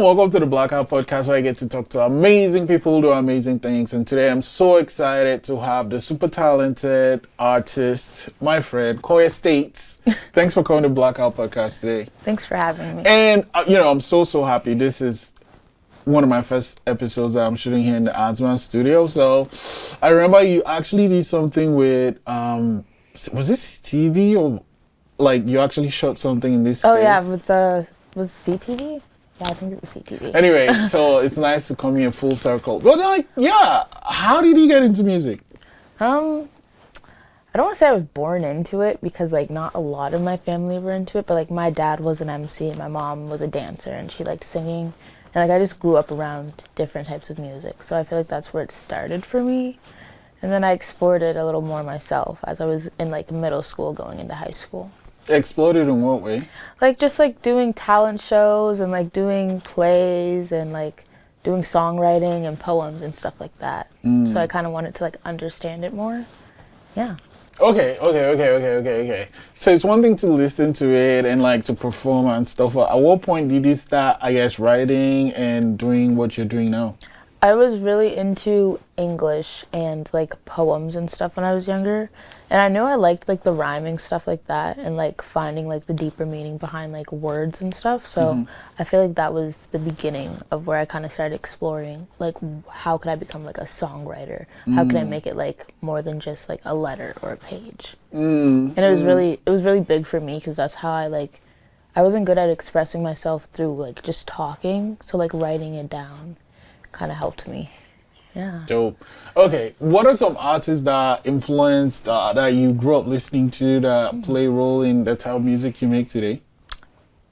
Welcome to the Blackout podcast, where I get to talk to amazing people who do amazing things. And today I'm so excited to have the super talented artist, my friend, Quoia States. Thanks for coming to Blackout podcast today. Thanks for having me. And, I'm so happy. This is one of my first episodes that I'm shooting here in the ANSMA studio. So I remember you actually did something with, was this TV or like you actually shot something in this space? Oh, yeah, was CTV? Yeah, I think it was CTV. Anyway, so it's nice to come here full circle. But how did you get into music? I don't want to say I was born into it because not a lot of my family were into it, but my dad was an MC and my mom was a dancer and she liked singing. And I just grew up around different types of music. So I feel like that's where it started for me. And then I explored it a little more myself as I was in middle school going into high school. Exploded in what way? Just doing talent shows and doing plays and doing songwriting and poems and stuff like that. So I kind of wanted to understand it more. Yeah. Okay. So it's one thing to listen to it and to perform and stuff. At what point did you start, writing and doing what you're doing now? I was really into English and poems and stuff when I was younger. And I know I liked the rhyming stuff like that and finding the deeper meaning behind words and stuff. So I feel that was the beginning of where I kind of started exploring how could I become a songwriter? How could I make it more than just a letter or a page? And it was really big for me because that's how I wasn't good at expressing myself through just talking. So writing it down kind of helped me. Yeah. Dope. Okay, what are some artists that influenced that you grew up listening to that play a role in the type of music you make today?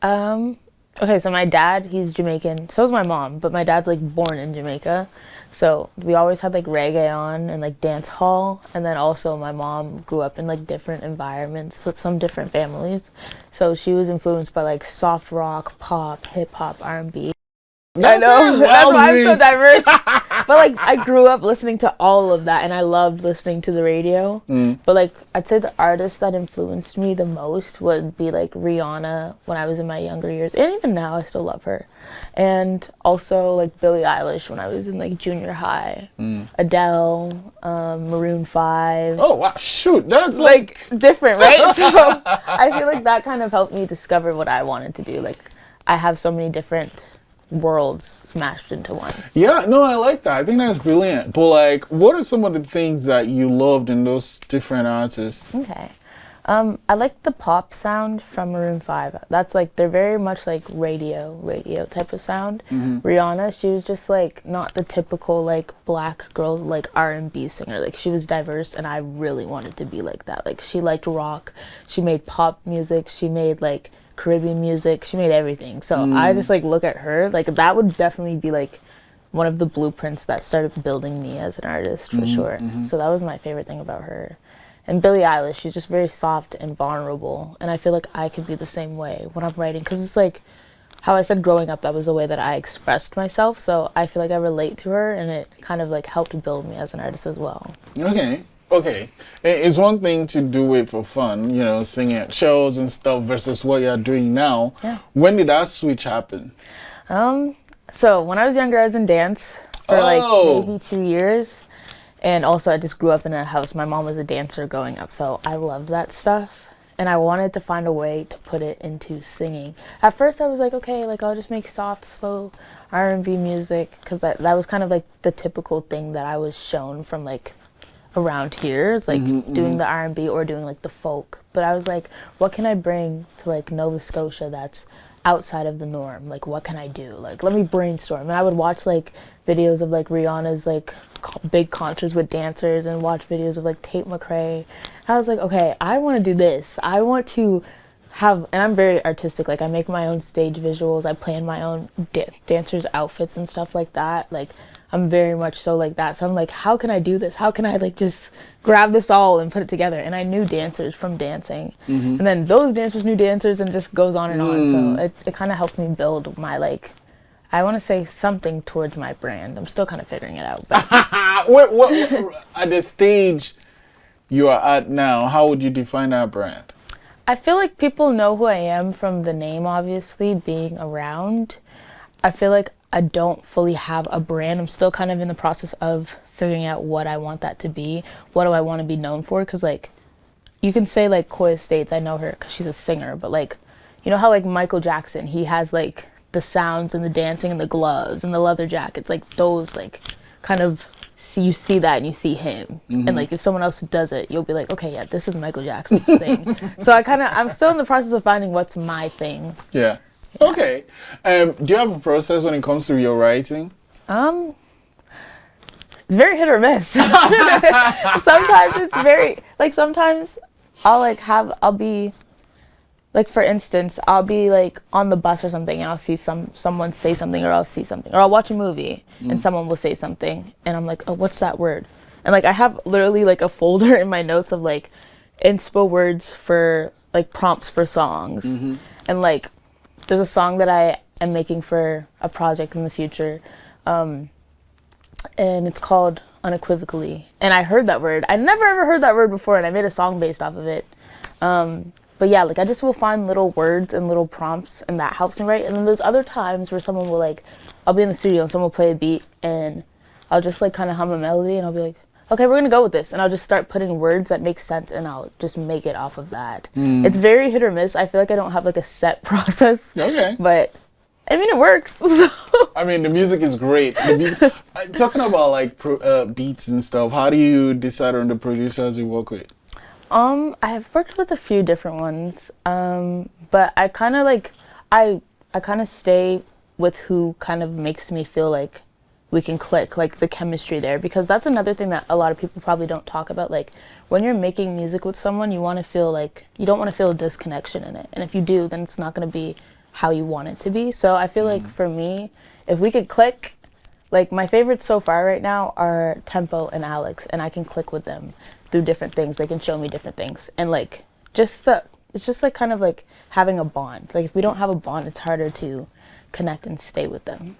Okay, so my dad, he's Jamaican. So is my mom, but my dad's born in Jamaica. So we always had reggae on and dance hall. And then also my mom grew up in different environments with some different families. So she was influenced by soft rock, pop, hip hop, R&B. I know, that's why I'm so diverse. But I grew up listening to all of that and I loved listening to the radio. But I'd say the artist that influenced me the most would be Rihanna when I was in my younger years. And even now I still love her. And also Billie Eilish when I was in junior high. Adele, Maroon 5. Oh wow, shoot, that's different, right? So I feel that kind of helped me discover what I wanted to do. I have so many different worlds smashed into one. Yeah, no, I like that. I think that's brilliant. But what are some of the things that you loved in those different artists? Okay. I like the pop sound from Maroon 5. That's they're very much radio type of sound. Rihanna, she was just not the typical black girl R&B singer. She was diverse and I really wanted to be like that. She liked rock, she made pop music, she made Caribbean music, she made everything. So I just look at her, that would definitely be one of the blueprints that started building me as an artist for sure. So that was my favorite thing about her. And Billie Eilish, she's just very soft and vulnerable, and I feel I could be the same way when I'm writing, because it's how I said growing up, that was the way that I expressed myself. So I feel I relate to her, and it kind of helped build me as an artist as well. Okay, it's one thing to do it for fun, singing at shows and stuff versus what you're doing now. Yeah. When did that switch happen? So when I was younger, I was in dance for maybe 2 years. And also I just grew up in a house. My mom was a dancer growing up, so I loved that stuff. And I wanted to find a way to put it into singing. At first I was okay, I'll just make soft, slow R&B music, because that was kind of the typical thing that I was shown from around here is doing the R&B or doing the folk. But I was what can I bring to Nova Scotia that's outside of the norm? What can I do? Let me brainstorm. And I would watch videos of Rihanna's big concerts with dancers and watch videos of Tate McRae. And I was okay, I want to do this. I want to have, and I'm very artistic, I make my own stage visuals, I plan my own dancers' outfits and stuff like that. I'm very much so like that. So I'm like, how can I do this? How can I like just grab this all and put it together? And I knew dancers from dancing. And then those dancers knew dancers, and just goes on and on. So it kind of helped me build my like, I want to say something towards my brand. I'm still kind of figuring it out. But what at the stage you are at now, how would you define that brand? I feel like people know who I am from the name, obviously, being around. I feel like I don't fully have a brand. I'm still kind of in the process of figuring out what I want that to be. What do I want to be known for? Because, like, you can say, like, Quoia States, I know her because she's a singer. But, like, you know how, like, Michael Jackson, he has, like, the sounds and the dancing and the gloves and the leather jackets. Like, those, like, kind of... you see that and you see him, and like if someone else does it, you'll be like, okay, yeah, this is Michael Jackson's thing. So I'm still in the process of finding what's my thing. Yeah. Okay. Do you have a process when it comes to your writing? It's very hit or miss. Sometimes it's very like, sometimes I'll be like, for instance, I'll be like on the bus or something, and I'll see someone say something, or I'll see something, or I'll watch a movie and someone will say something, and I'm like, oh, what's that word? And like I have literally like a folder in my notes of like inspo words for like prompts for songs. And like there's a song that I am making for a project in the future, and it's called Unequivocally, and I heard that word. I never ever heard that word before, and I made a song based off of it. But yeah, like I just will find little words and little prompts, and that helps me write. And then there's other times where someone will like, I'll be in the studio and someone will play a beat, and I'll just like kind of hum a melody, and I'll be like, okay, we're gonna go with this. And I'll just start putting words that make sense, and I'll just make it off of that. It's very hit or miss. I feel like I don't have like a set process. Okay. But I mean, it works. So. I mean, the music is great. The music, talking about like beats and stuff, how do you decide on the producers you work with? I have worked with a few different ones, but I kind of like, I kind of stay with who kind of makes me feel like we can click, like the chemistry there, because that's another thing that a lot of people probably don't talk about. Like when you're making music with someone, you want to feel like, you don't want to feel a disconnection in it, and if you do, then it's not going to be how you want it to be. So I feel like for me, if we could click, like my favorites so far right now are Tempo and Alex, and I can click with them through different things. They can show me different things, and like it's just like kind of like having a bond. Like if we don't have a bond, it's harder to connect and stay with them.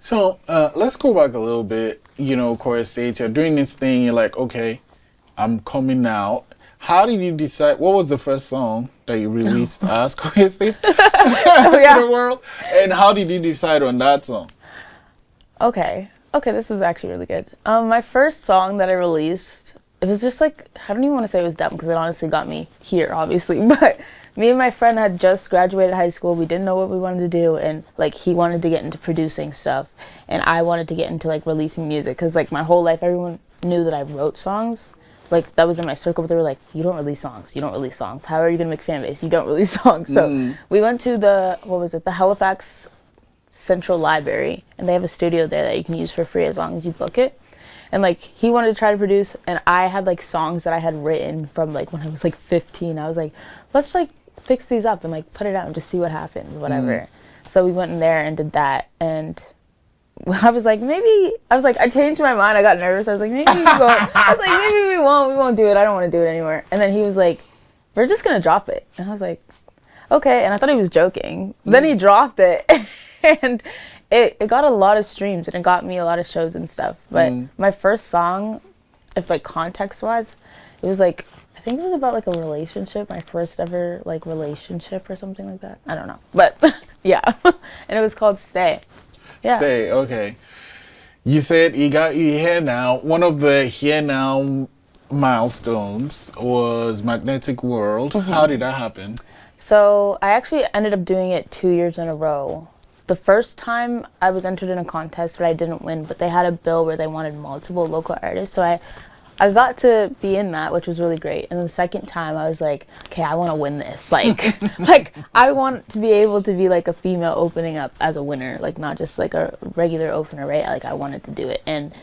So let's go back a little bit. You know, Quoia States, you're doing this thing, you're like, okay, I'm coming out. How did you decide, what was the first song that you released as Quoia States to the world, and how did you decide on that song? Okay, this is actually really good. My first song that I released, it was just like, I don't even want to say it was dumb, because it honestly got me here, obviously. But me and my friend had just graduated high school. We didn't know what we wanted to do, and like he wanted to get into producing stuff, and I wanted to get into like releasing music, because like my whole life everyone knew that I wrote songs. Like that was in my circle, but they were like, you don't release songs. How are you gonna make fan base? You don't release songs. So we went to the Halifax Central Library, and they have a studio there that you can use for free as long as you book it. And like he wanted to try to produce, and I had like songs that I had written from like when I was like 15. I was like, let's like fix these up and like put it out and just see what happens, whatever. So we went in there and did that, and I was like, I changed my mind. I got nervous. I was like, maybe we won't. I was like, maybe we won't do it. I don't want to do it anymore. And then he was like, we're just gonna drop it. And I was like, okay. And I thought he was joking. Then he dropped it. And it got a lot of streams, and it got me a lot of shows and stuff. But my first song, if like context wise, it was like, I think it was about like a relationship, my first ever like relationship or something like that. I don't know. But yeah. And it was called Stay. Yeah. Stay, okay. You said you got your Here Now. One of the Here Now milestones was Magnetic World. How did that happen? So I actually ended up doing it 2 years in a row. The first time I was entered in a contest, but I didn't win, but they had a bill where they wanted multiple local artists. So I got to be in that, which was really great. And the second time I was like, okay, I want to win this. Like, like I want to be able to be like a female opening up as a winner, like not just like a regular opener, right? Like I wanted to do it. And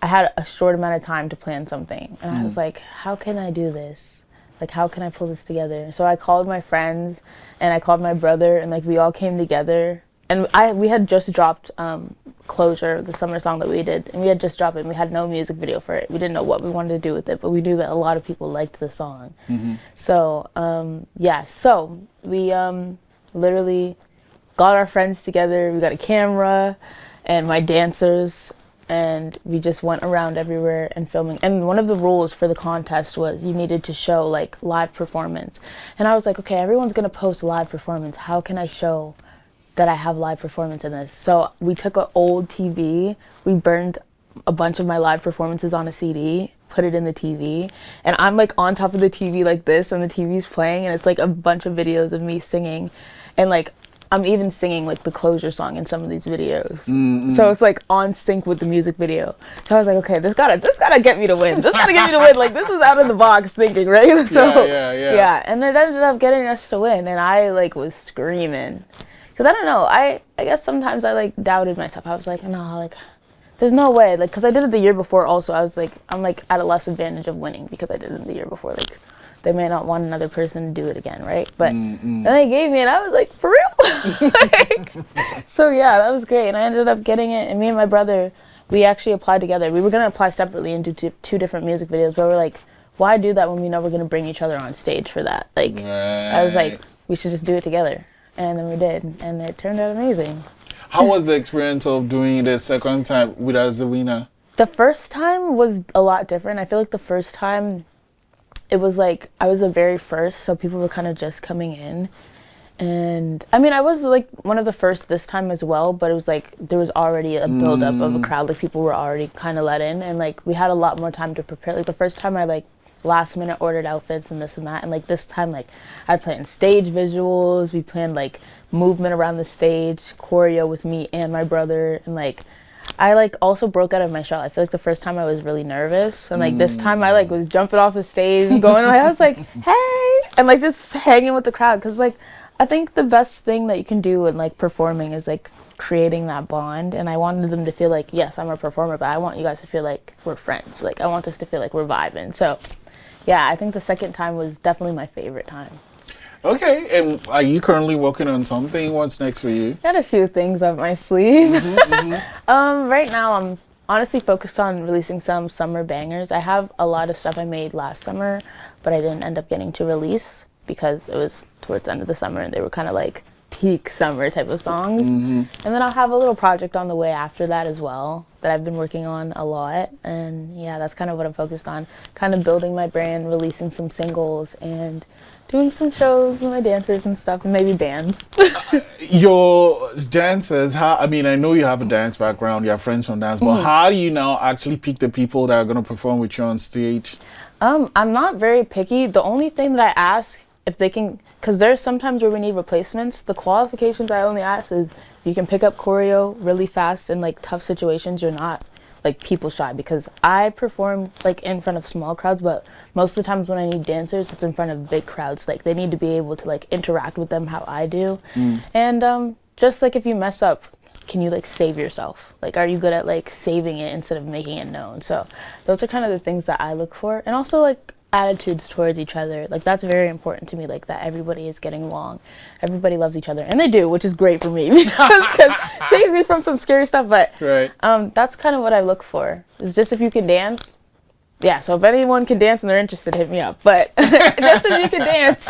I had a short amount of time to plan something. And I was like, how can I do this? Like, how can I pull this together? So I called my friends and I called my brother, and like we all came together. And we had just dropped Closure, the summer song that we did, and we had just dropped it, and we had no music video for it. We didn't know what we wanted to do with it, but we knew that a lot of people liked the song. So so we literally got our friends together, we got a camera and my dancers, and we just went around everywhere and filming. And one of the rules for the contest was you needed to show like live performance. And I was like, okay, everyone's gonna post live performance. How can I show that I have live performance in this? So we took an old TV, we burned a bunch of my live performances on a CD, put it in the TV, and I'm like on top of the TV like this, and the TV's playing, and it's like a bunch of videos of me singing, and like I'm even singing like the Closure song in some of these videos. So it's like on sync with the music video. So I was like, okay, this gotta get me to win. This gotta get me to win. Like, this was out of the box thinking, right? So yeah. And it ended up getting us to win, and I like was screaming. Cause I don't know, I guess sometimes I like doubted myself. I was like, no, like there's no way. Like, cause I did it the year before also. I was like, I'm like at a less advantage of winning because I did it the year before. Like, they may not want another person to do it again, right? But then they gave me it, I was like, for real? Like, so yeah, that was great. And I ended up getting it, and me and my brother, we actually applied together. We were gonna apply separately and do two different music videos, but we're like, why do that when we know we're gonna bring each other on stage for that? Like, I was like, we should just do it together. And then we did, and it turned out amazing. How was the experience of doing it the second time with us the winner? The first time was a lot different. I feel like the first time, it was like I was the very first, so people were kind of just coming in. And I mean, I was like one of the first this time as well, but it was like there was already a buildup of a crowd. Like, people were already kind of let in, and like we had a lot more time to prepare. Like, the first time I like last minute ordered outfits and this and that, and like this time, like I planned stage visuals, we planned like movement around the stage, choreo with me and my brother, and like I like also broke out of my shell. I feel like the first time I was really nervous, and like this time I like was jumping off the stage and going like, I was like, hey, and like just hanging with the crowd, because like I think the best thing that you can do in like performing is like creating that bond. And I wanted them to feel like, yes, I'm a performer, but I want you guys to feel like we're friends. Like, I want this to feel like we're vibing. So yeah, I think the second time was definitely my favorite time. Okay, and are you currently working on something? What's next for you? Got a few things up my sleeve. Right now I'm honestly focused on releasing some summer bangers. I have a lot of stuff I made last summer, but I didn't end up getting to release because it was towards the end of the summer and they were kind of like peak summer type of songs. And then I'll have a little project on the way after that as well that I've been working on a lot. And yeah, that's kind of what I'm focused on, kind of building my brand, releasing some singles, and doing some shows with my dancers and stuff, and maybe bands. Your dancers, I mean, I know you have a dance background, you have friends from dance, but how do you now actually pick the people that are going to perform with you on stage? I'm not very picky. The only thing that I ask, if they can, because there's sometimes where we need replacements, the qualifications I only ask is if you can pick up choreo really fast in like tough situations, you're not like people shy, because I perform like in front of small crowds, but most of the times when I need dancers, it's in front of big crowds. Like, they need to be able to like interact with them how I do. And just like if you mess up, can you like save yourself? Like, are you good at like saving it instead of making it known? So those are kind of the things that I look for. And also like attitudes towards each other, like that's very important to me, like that everybody is getting along, everybody loves each other, and they do, which is great for me because it saves me from some scary stuff. But that's kind of what I look for, is just if you can dance. Yeah, so if anyone can dance and they're interested, hit me up. But just if you can dance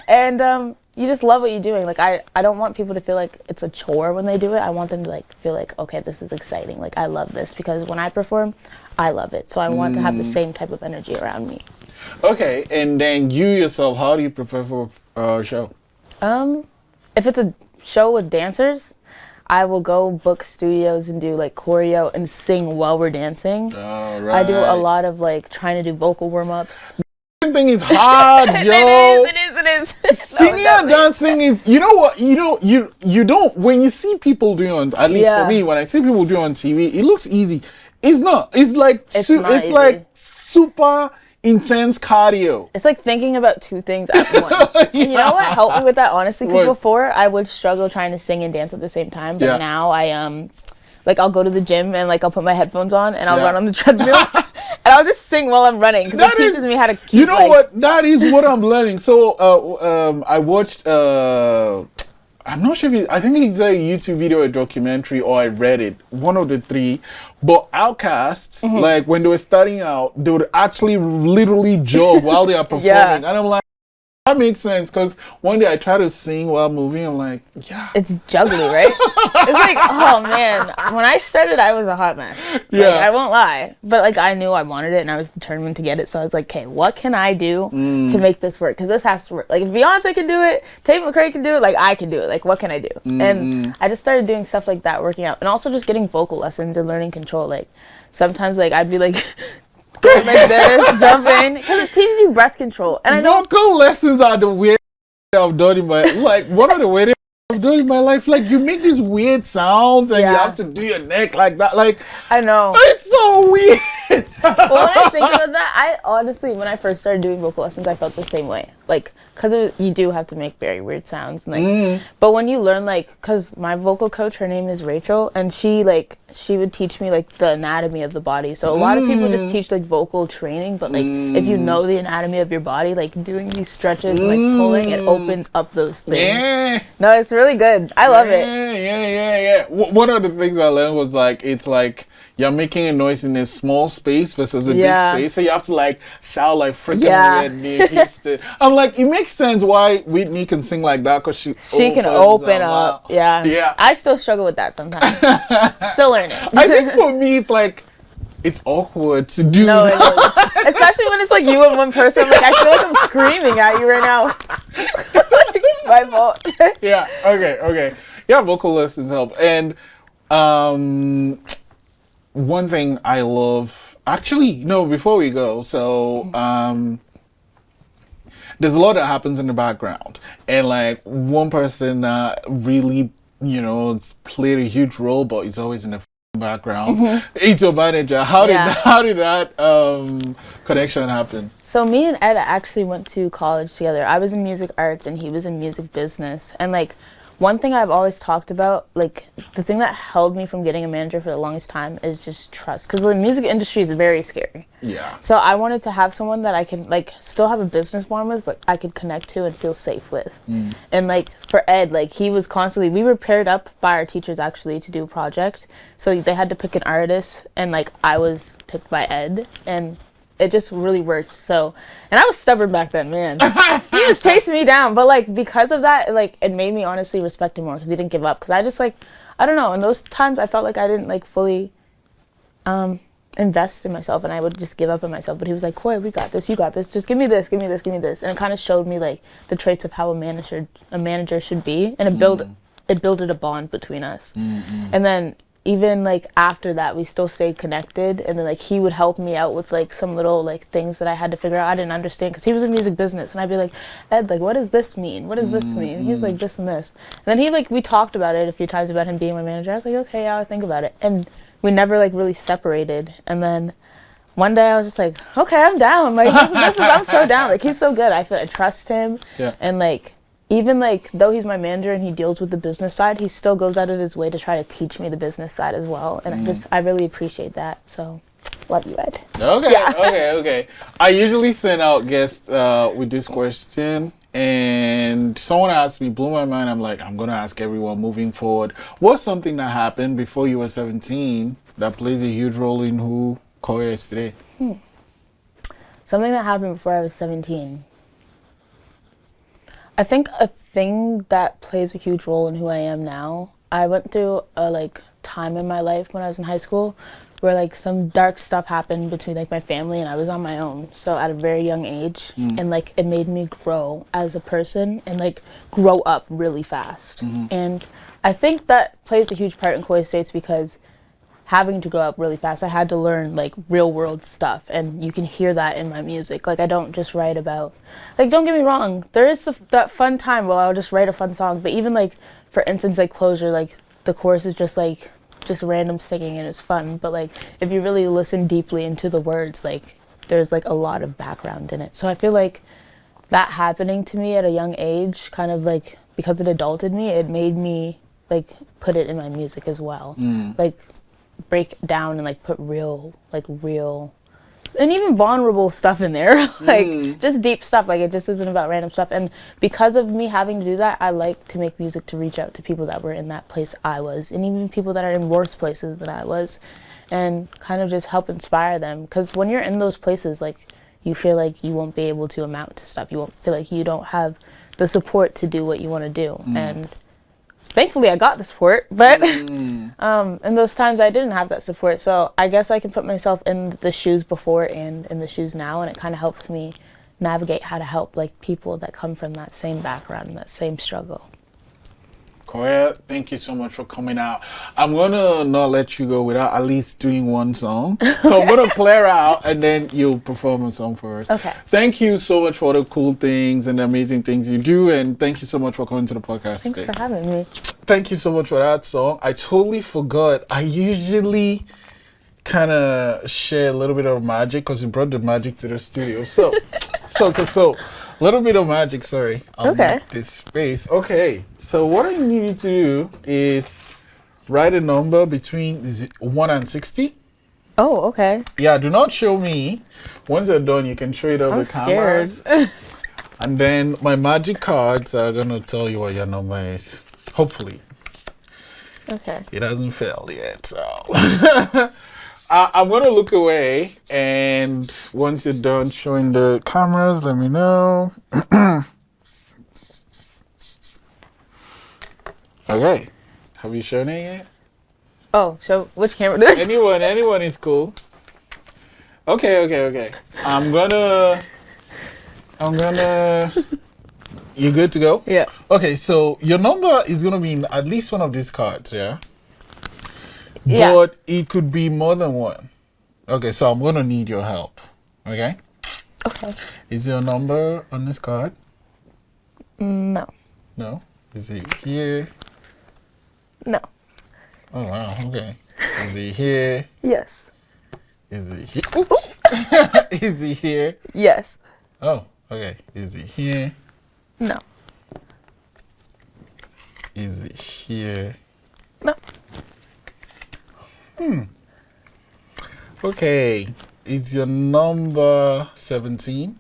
and you just love what you're doing. Like, I don't want people to feel like it's a chore when they do it. I want them to like feel like, okay, this is exciting, like I love this, because when I perform, I love it. So I want to have the same type of energy around me. Okay, and then you yourself, how do you prepare for a show? If it's a show with dancers, I will go book studios and do like choreo and sing while we're dancing. I do a lot of like trying to do vocal warm-ups. Thing is hard, yo. It is. Singing and dancing is, you know what, you don't, when you see people doing on, at least for me, when I see people doing on TV, it looks easy. It's not. It's like it's like super intense cardio. It's like thinking about two things at once. You know what helped me with that, honestly? Because before I would struggle trying to sing and dance at the same time, but now I like I'll go to the gym and like I'll put my headphones on and I'll run on the treadmill and I'll just sing while I'm running, because it teaches me how to keep, you know, like, what, that is what I'm learning. So I watched I'm not sure if I think it's a YouTube video, a documentary, or I read it. One of the three. But outcasts, like when they were starting out, they would actually literally jog while they are performing. Yeah. And I'm like, that makes sense, because one day I try to sing while moving. I'm like, yeah. It's juggly, right? It's like, oh man. When I started, I was a hot mess. Yeah. Like, I won't lie. But like, I knew I wanted it and I was determined to get it. So I was like, okay, what can I do to make this work? Because this has to work. Like, if Beyonce can do it, Tate McRae can do it, like, I can do it. Like, what can I do? And I just started doing stuff like that, working out. And also just getting vocal lessons and learning control. Like, sometimes, like, I'd be like... like this, jumping, because it teaches you breath control. And I know vocal lessons are the weirdest I've done in my one of the weirdest I've done in my life. Like, you make these weird sounds and you have to do your neck like that. Like, I know it's so weird. Well, when I think about that, I honestly, when I first started doing vocal lessons, I felt the same way. Like, because you do have to make very weird sounds. And, like, but when you learn, like, because my vocal coach, her name is Rachel, and she would teach me, like, the anatomy of the body. So a lot of people just teach, like, vocal training, but, like, if you know the anatomy of your body, like, doing these stretches and, like, pulling, it opens up those things. Yeah. No, it's really good. I love it. Yeah. One of the things I learned was, like, it's like, you're making a noise in a small space versus a big space, so you have to like shout like freaking Whitney Houston. I'm like, it makes sense why Whitney can sing like that, because she can open up. Yeah. I still struggle with that sometimes. Still learning. I think for me, it's like, it's awkward to do. No, it is. Especially when it's like you and one person. I'm like, I feel like I'm screaming at you right now. Like, my fault. Yeah. Okay. Yeah, vocal lessons help. And one thing I love, actually, no, before we go, so there's a lot that happens in the background, and like one person really, it's played a huge role, but it's always in the background. It's your manager. How did that connection happen? So me and Ed actually went to college together. I was in music arts and he was in music business, and like, one thing I've always talked about, like, the thing that held me from getting a manager for the longest time is just trust. Because the music industry is very scary. Yeah. So I wanted to have someone that I can, like, still have a business bond with, but I could connect to and feel safe with. And, like, for Ed, like, he was constantly, we were paired up by our teachers, actually, to do a project. So they had to pick an artist, and, like, I was picked by Ed, and it just really worked. So, and I was stubborn back then, man. He was chasing me down, but like, because of that, like, it made me honestly respect him more, because he didn't give up. Because I just, like, I don't know, in those times I felt like I didn't like fully invest in myself, and I would just give up on myself. But he was like, Quoia, we got this, you got this, just give me this, and it kind of showed me like the traits of how a manager should be, and it builded a bond between us. And then even like after that, we still stayed connected, and then like he would help me out with like some little like things that I had to figure out. I didn't understand, because he was in music business, and I'd be like, Ed, like, what does this mean? What does this mean? And he's like, this and this. And then he like, we talked about it a few times about him being my manager. I was like, okay, yeah, I'll think about it. And we never like really separated. And then one day I was just like, okay, I'm down. Like, I'm so down. Like, he's so good. I trust him. Yeah. And like, even like, though he's my manager and he deals with the business side, he still goes out of his way to try to teach me the business side as well. And I really appreciate that. So, love you, Ed. Okay. I usually send out guests with this question, and someone asked me, blew my mind. I'm like, I'm going to ask everyone moving forward. What's something that happened before you were 17 that plays a huge role in who Quoia is today? Something that happened before I was 17. I think a thing that plays a huge role in who I am now, I went through a like time in my life when I was in high school where like some dark stuff happened between like my family, and I was on my own. So at a very young age, and like it made me grow as a person and like grow up really fast. And I think that plays a huge part in Quoia States, because having to grow up really fast, I had to learn like real world stuff, and you can hear that in my music. Like, I don't just write about, like, don't get me wrong, there is that fun time where I'll just write a fun song, but even like, for instance, like Closure, like the chorus is just random singing and it's fun, but like if you really listen deeply into the words, like there's like a lot of background in it. So I feel like that happening to me at a young age, kind of like, because it adulted me, it made me like put it in my music as well. Like break down and like put real and even vulnerable stuff in there, like just deep stuff. Like it just isn't about random stuff. And because of me having to do that, I like to make music to reach out to people that were in that place I was, and even people that are in worse places than I was, and kind of just help inspire them. Because when you're in those places, like you feel like you won't be able to amount to stuff. You won't feel like you don't have the support to do what you want to do. And thankfully I got the support, but in those times I didn't have that support. So I guess I can put myself in the shoes before and in the shoes now, and it kind of helps me navigate how to help like people that come from that same background and that same struggle. Quoia, thank you so much for coming out. I'm gonna not let you go without at least doing one song. So I'm gonna clear out and then you'll perform a song for us. Okay. Thank you so much for the cool things and the amazing things you do, and thank you so much for coming to the podcast Thanks today. for having me. Thank you so much for that song. I totally forgot. I usually kind of share a little bit of magic because you brought the magic to the studio. So, a little bit of magic, sorry. Okay. This space. Okay. So what I need you to do is write a number between 1 and 60. Oh, okay. Yeah, do not show me. Once you're done, you can show it over I'm the cameras. And then my magic cards are going to tell you what your number is. Hopefully. Okay. It hasn't failed yet, so. I'm going to look away, and once you're done showing the cameras, let me know. Okay. Have you shown it yet? Oh, so which camera does? Anyone is cool. Okay. I'm gonna You good to go? Yeah. Okay, so your number is gonna be in at least one of these cards, yeah? Yeah. But it could be more than one. Okay, so I'm gonna need your help. Okay? Okay. Is your number on this card? No. No? Is it here? No. Oh wow, okay. Is it here? Yes. Is it here? Oops. Is it here? Yes. Oh, okay. Is it here? No. Is it here? No. Okay. Is your number 17?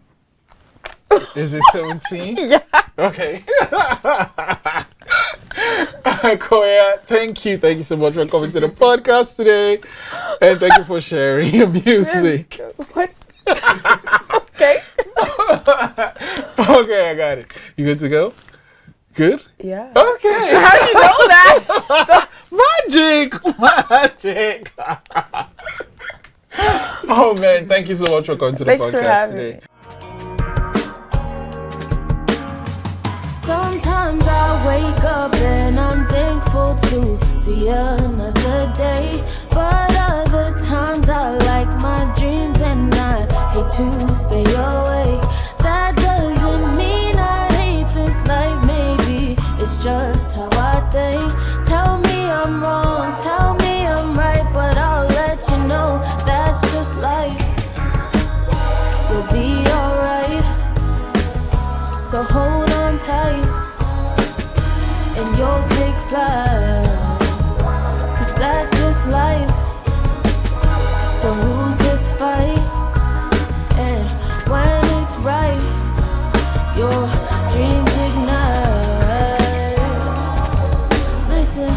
Is it 17? Yeah. Okay. Quoia, thank you so much for coming to the podcast today, and thank you for sharing your music. What? Okay. Okay, I got it. You good to go? Good? Yeah. Okay. How do you know that? Magic. Oh man, thank you so much for coming to the Thanks for podcast having today. me. Sometimes I wake up and I'm thankful to see another day. But other times I like my dreams and I hate to stay awake. That doesn't mean I hate this life, maybe it's just how I think. Tell me I'm wrong, tell me I'm right, but I'll let you know that's just life. You'll be alright, so hold on tight and you'll take flight, 'cause that's just life. Don't lose this fight, and when it's right, your dreams ignite. Listen,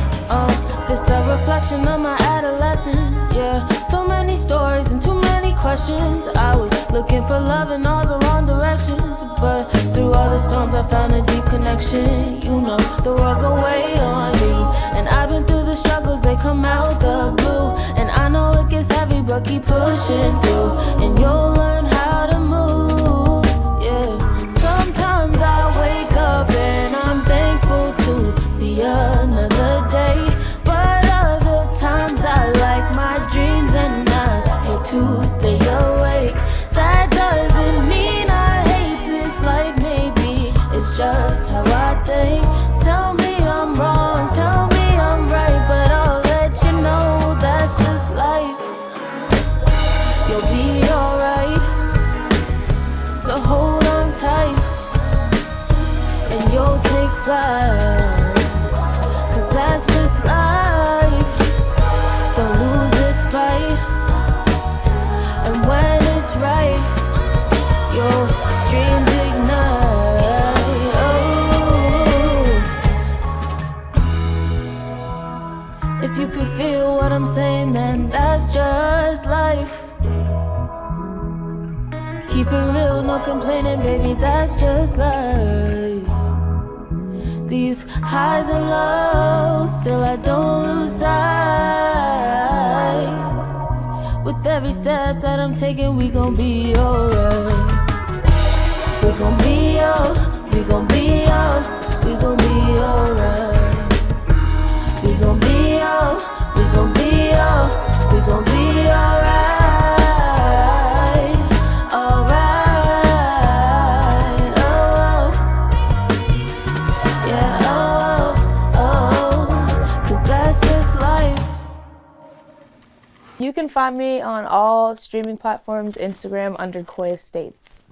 this a reflection of my adolescence, yeah. So many stories and too many questions. I was looking for love in all the wrong directions, but through all the storms I found a deep connection. You know the world go weigh on you, and I've been through the struggles, they come out the blue. And I know it gets heavy, but keep pushing through, and you'll learn how to move, yeah. Sometimes I wake up and I'm thankful to see another day. But other times I like my dreams and I hate to stay awake. That doesn't mean I hate this life, maybe it's just how I think. Tell me I'm wrong, tell me I'm right, but I'll let you know that's just life. You'll be alright, so hold on tight and you'll take flight, 'cause that's just life. Don't lose this fight, and when it's you could feel what I'm saying, then that's just life. Keep it real, no complaining, baby, that's just life. These highs and lows, still I don't lose sight. With every step that I'm taking, we gon' be alright. We gon' be alright. We gon' be alright. We gon' be alright. We gon' be alright. We gon' be alright. We gon' be alright. Alright. Oh, yeah. Oh, 'cause that's just life. You can find me on all streaming platforms, Instagram under Quoia States.